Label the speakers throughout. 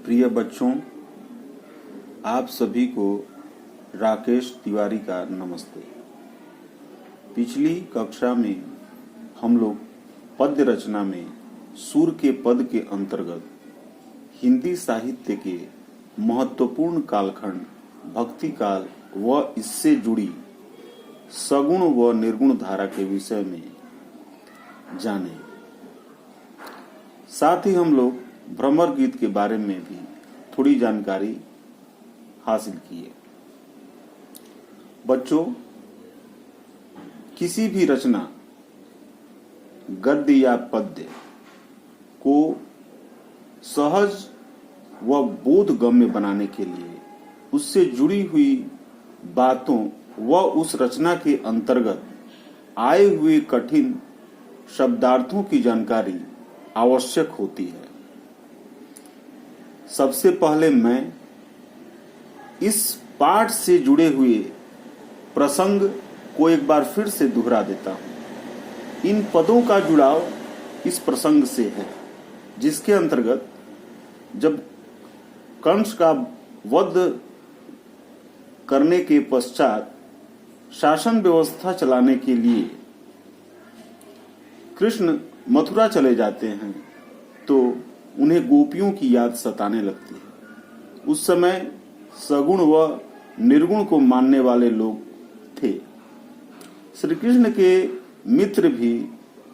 Speaker 1: प्रिय बच्चों, आप सभी को राकेश तिवारी का नमस्ते। पिछली कक्षा में हम लोग पद्य रचना में सुर के पद के अंतर्गत हिंदी साहित्य के महत्वपूर्ण कालखंड भक्ति काल व इससे जुड़ी सगुण व निर्गुण धारा के विषय में जाने। साथ ही हम लोग भ्रमर गीत के बारे में भी थोड़ी जानकारी हासिल किए। बच्चों, किसी भी रचना गद्य या पद्य को सहज व बोधगम्य बनाने के लिए उससे जुड़ी हुई बातों व उस रचना के अंतर्गत आए हुए कठिन शब्दार्थों की जानकारी आवश्यक होती है। सबसे पहले मैं इस पाठ से जुड़े हुए प्रसंग को एक बार फिर से दोहरा देता हूं। इन पदों का जुड़ाव इस प्रसंग से है, जिसके अंतर्गत जब कंस का वध करने के पश्चात शासन व्यवस्था चलाने के लिए कृष्ण मथुरा चले जाते हैं तो उन्हें गोपियों की याद सताने लगती है। उस समय सगुण व निर्गुण को मानने वाले लोग थे। श्री कृष्ण के मित्र भी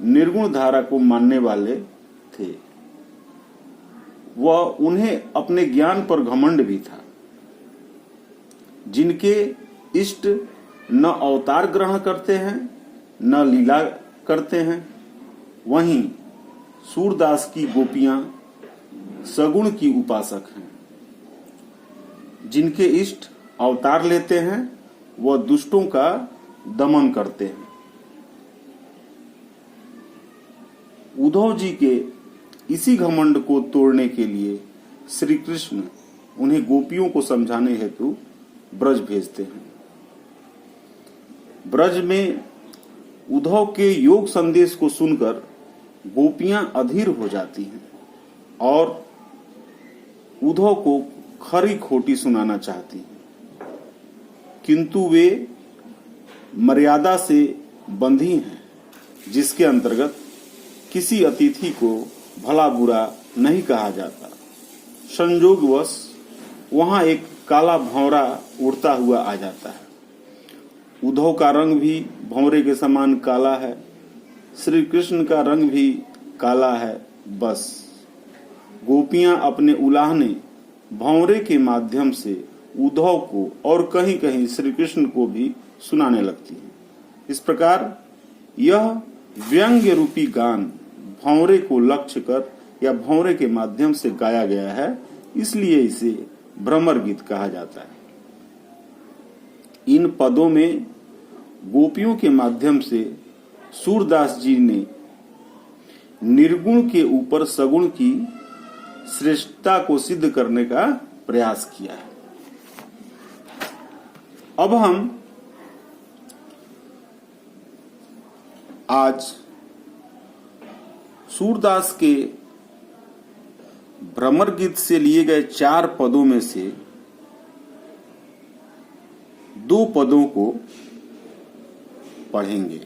Speaker 1: निर्गुण धारा को मानने वाले थे व उन्हें अपने ज्ञान पर घमंड भी था। जिनके इष्ट न अवतार ग्रहण करते हैं न लीला करते हैं, वहीं सूरदास की गोपियां सगुण की उपासक हैं। जिनके इष्ट अवतार लेते हैं वह दुष्टों का दमन करते हैं। उद्धव जी के इसी घमंड को तोड़ने के लिए श्री कृष्ण उन्हें गोपियों को समझाने हेतु ब्रज भेजते हैं। ब्रज में उद्धव के योग संदेश को सुनकर गोपियां अधीर हो जाती हैं और उद्धव को खरी खोटी सुनाना चाहती हैं, किंतु वे मर्यादा से बंधी हैं, जिसके अंतर्गत किसी अतिथि को भला बुरा नहीं कहा जाता। संयोगवश वहां एक काला भंवरा उड़ता हुआ आ जाता है। उद्धव का रंग भी भंवरे के समान काला है, श्री कृष्ण का रंग भी काला है। बस गोपियां अपने उलाहने भंवरे के माध्यम से उद्धव को और कहीं कहीं श्री कृष्ण को भी सुनाने लगती हैं। इस प्रकार यह व्यंग्य रूपी गान भंवरे को लक्ष्य कर या भंवरे के माध्यम से गाया गया है, इसलिए इसे भ्रमर गीत कहा जाता है। इन पदों में गोपियों के माध्यम से सूरदास जी ने निर्गुण के ऊपर सगुण की श्रेष्ठता को सिद्ध करने का प्रयास किया है। अब हम आज सूरदास के भ्रमर गीत से लिए गए 4 पदों में से 2 पदों को पढ़ेंगे।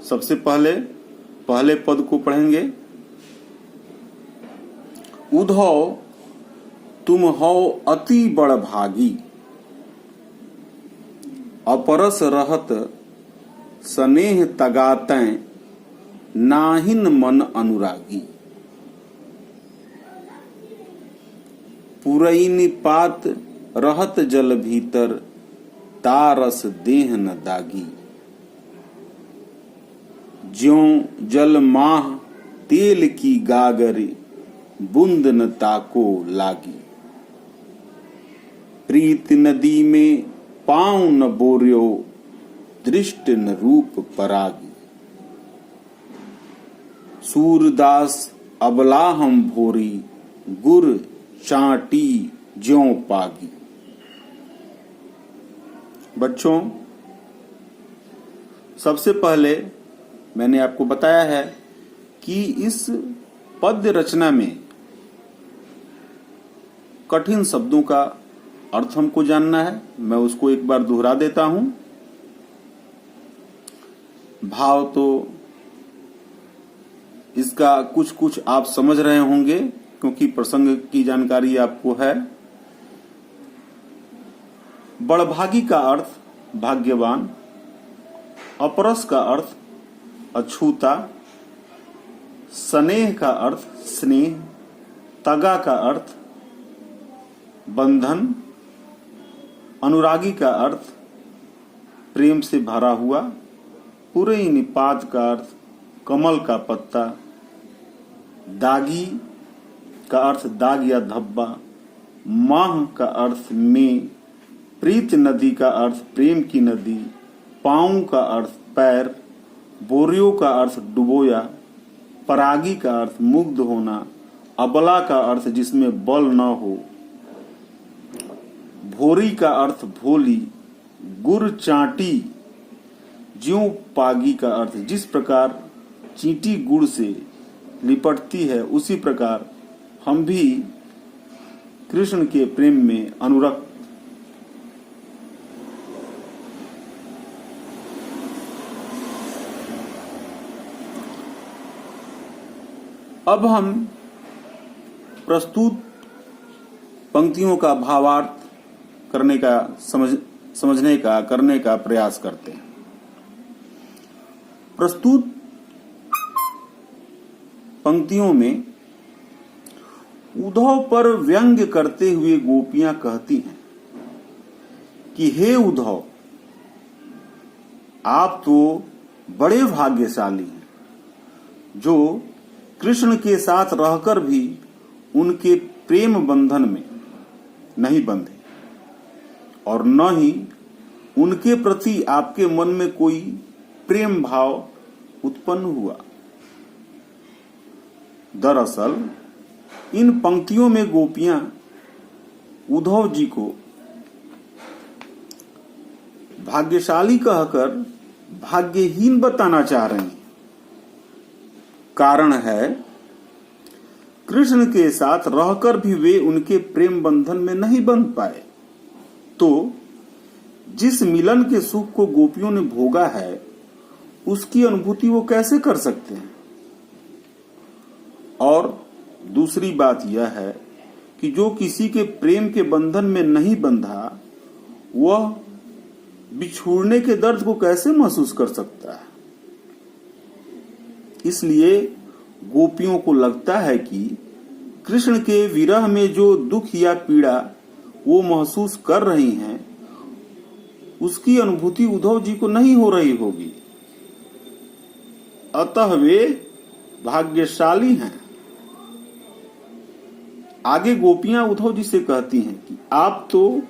Speaker 1: सबसे पहले पद को पढ़ेंगे। उद्धव तुम हो अति बड़ भागी, अपरस रहत स्नेह तगातैं नाहिन मन अनुरागी। पुरैनी पात रहत जल भीतर तारस देह न दागी। ज्यों जल माह तेल की गागरी बूंद न ताको लागी। प्रीत नदी में पांव न बोर्यो दृष्ट न रूप परागी। सूरदास अबला हम भोरी गुर चाटी ज्यों पागी। बच्चों, सबसे पहले मैंने आपको बताया है कि इस पद्य रचना में कठिन शब्दों का अर्थ हमको जानना है। मैं उसको एक बार दोहरा देता हूं। भाव तो इसका कुछ कुछ आप समझ रहे होंगे क्योंकि प्रसंग की जानकारी आपको है। बड़भागी का अर्थ भाग्यवान, अपरस का अर्थ अछूता, स्नेह का अर्थ स्नेह, तगा का अर्थ बंधन, अनुरागी का अर्थ प्रेम से भरा हुआ, पूरे निपात का अर्थ कमल का पत्ता, दागी का अर्थ दाग या धब्बा, माह का अर्थ में, प्रीत नदी का अर्थ प्रेम की नदी, पांव का अर्थ पैर, बोरियो का अर्थ डुबोया, परागी का अर्थ मुग्ध होना, अबला का अर्थ जिसमें बल न हो, भोरी का अर्थ भोली, गुर चाटी, ज्यों पागी का अर्थ जिस प्रकार चींटी गुड़ से लिपटती है उसी प्रकार हम भी कृष्ण के प्रेम में अनुरक्त। अब हम प्रस्तुत पंक्तियों का भावार्थ करने का प्रयास करते हैं। प्रस्तुत पंक्तियों में उद्धव पर व्यंग्य करते हुए गोपियां कहती हैं कि हे उद्धव, आप तो बड़े भाग्यशाली हैं जो कृष्ण के साथ रहकर भी उनके प्रेम बंधन में नहीं बंधे और न ही उनके प्रति आपके मन में कोई प्रेम भाव उत्पन्न हुआ। दरअसल इन पंक्तियों में गोपियां उद्धव जी को भाग्यशाली कहकर भाग्यहीन बताना चाह रही हैं। कारण है कृष्ण के साथ रहकर भी वे उनके प्रेम बंधन में नहीं बंध पाए, तो जिस मिलन के सुख को गोपियों ने भोगा है उसकी अनुभूति वो कैसे कर सकते हैं। और दूसरी बात यह है कि जो किसी के प्रेम के बंधन में नहीं बंधा वह बिछुड़ने के दर्द को कैसे महसूस कर सकता है। इसलिए गोपियों को लगता है कि कृष्ण के विरह में जो दुख या पीड़ा वो महसूस कर रही हैं उसकी अनुभूति उद्धव जी को नहीं हो रही होगी, अतः वे भाग्यशाली हैं। आगे गोपियां उद्धव जी से कहती हैं कि आप तो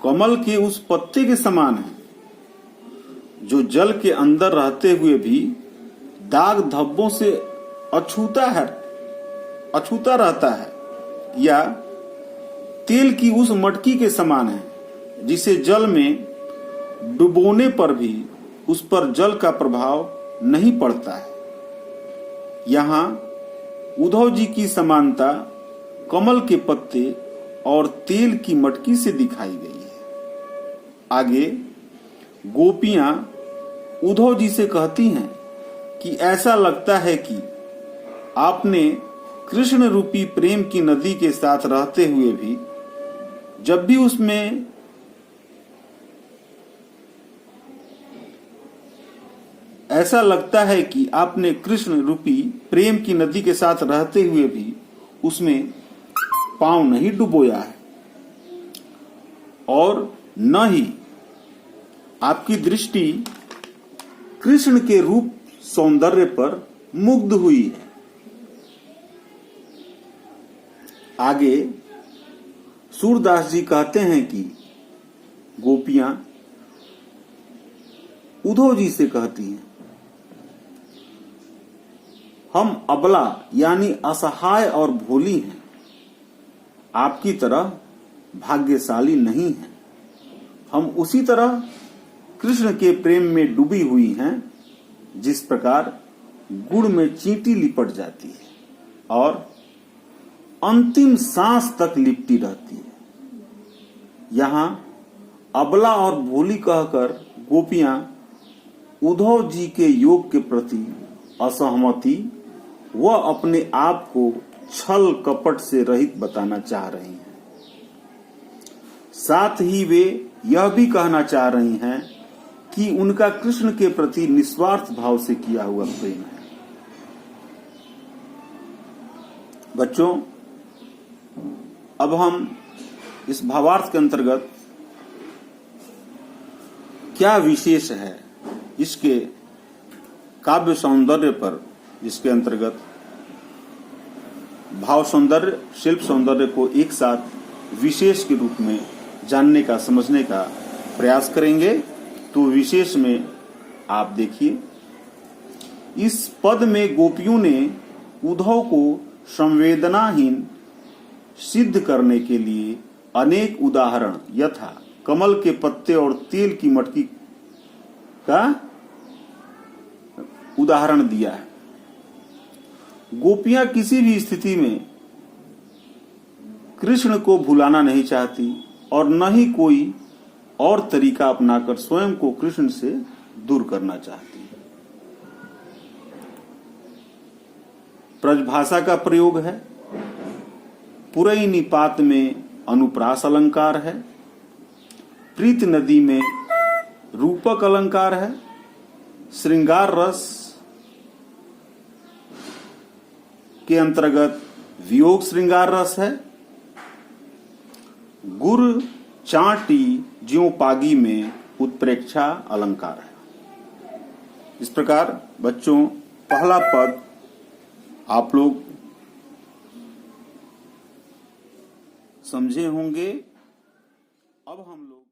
Speaker 1: कमल के उस पत्ते के समान हैं जो जल के अंदर रहते हुए भी दाग धब्बों से अछूता रहता है, या तेल की उस मटकी के समान है जिसे जल में डुबोने पर भी उस पर जल का प्रभाव नहीं पड़ता है। यहाँ उद्धव जी की समानता कमल के पत्ते और तेल की मटकी से दिखाई गई है। आगे गोपियां उद्धव जी से कहती हैं कि ऐसा लगता है कि आपने कृष्ण रूपी प्रेम की नदी के साथ रहते हुए भी जब भी उसमें ऐसा लगता है कि आपने कृष्ण रूपी प्रेम की नदी के साथ रहते हुए भी उसमें पांव नहीं डुबोया है और न ही आपकी दृष्टि कृष्ण के रूप सौंदर्य पर मुग्ध हुई है। आगे सूरदास जी कहते हैं कि गोपियां उद्धव जी से कहती हैं, हम अबला यानी असहाय और भोली हैं, आपकी तरह भाग्यशाली नहीं हैं। हम उसी तरह कृष्ण के प्रेम में डूबी हुई हैं जिस प्रकार गुड़ में चींटी लिपट जाती है और अंतिम सांस तक लिपटी रहती है। यहां अबला और भोली कहकर गोपियां उद्धव जी के योग के प्रति असहमति व अपने आप को छल कपट से रहित बताना चाह रही हैं। साथ ही वे यह भी कहना चाह रही हैं कि उनका कृष्ण के प्रति निस्वार्थ भाव से किया हुआ प्रेम है। बच्चों, अब हम इस भावार्थ के अंतर्गत क्या विशेष है इसके काव्य सौंदर्य पर, जिसके अंतर्गत भाव सौंदर्य, शिल्प सौंदर्य को एक साथ विशेष के रूप में जानने का, समझने का प्रयास करेंगे। तो विशेष में आप देखिए, इस पद में गोपियों ने उद्धव को संवेदनाहीन सिद्ध करने के लिए अनेक उदाहरण यथा कमल के पत्ते और तेल की मटकी का उदाहरण दिया है। गोपियां किसी भी स्थिति में कृष्ण को भुलाना नहीं चाहती और न ही कोई और तरीका अपनाकर स्वयं को कृष्ण से दूर करना चाहती। ब्रजभाषा का प्रयोग है। पुरई निपात में अनुप्रास अलंकार है। प्रीत नदी में रूपक अलंकार है। श्रृंगार रस के अंतर्गत वियोग श्रृंगार रस है। गुर चाटी ज्यों पागी में उत्प्रेक्षा अलंकार है। इस प्रकार बच्चों, पहला पद आप लोग समझे होंगे। अब हम लोग